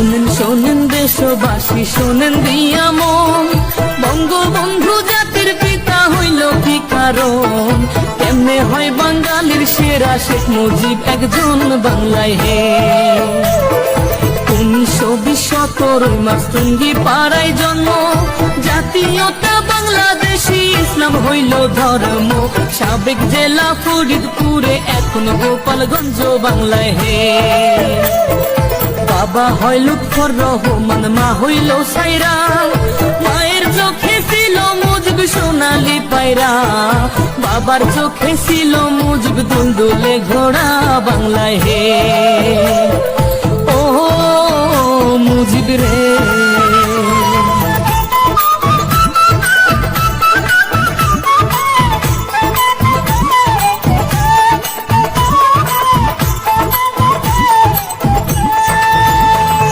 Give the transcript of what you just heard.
শোনেন শোনেন দেশবাসী, শোনেন দিয়া মন, বঙ্গবন্ধু জাতির পিতা হইল কি কারণ? কেমনে হয় বাঙালির সেরা শেখ মুজিব একজন বাংলায় হে? 1920 মার্চ টুঙ্গি পাড়ায় জন্ম, জাতীয়তা বাংলাদেশি, ইসলাম হইল ধর্ম। সাবেক জেলা ফরিদপুরে, এখন গোপালগঞ্জ বাংলায় হে। বাবা হয় লুৎফর রহমান, মা হইল সাইরা, মায়ের চোখে ছিল মুজিব সোনালি পায়রা, বাবার চোখে ছিল মুজিব দুলদুলে ঘোড়া বাংলায় হে।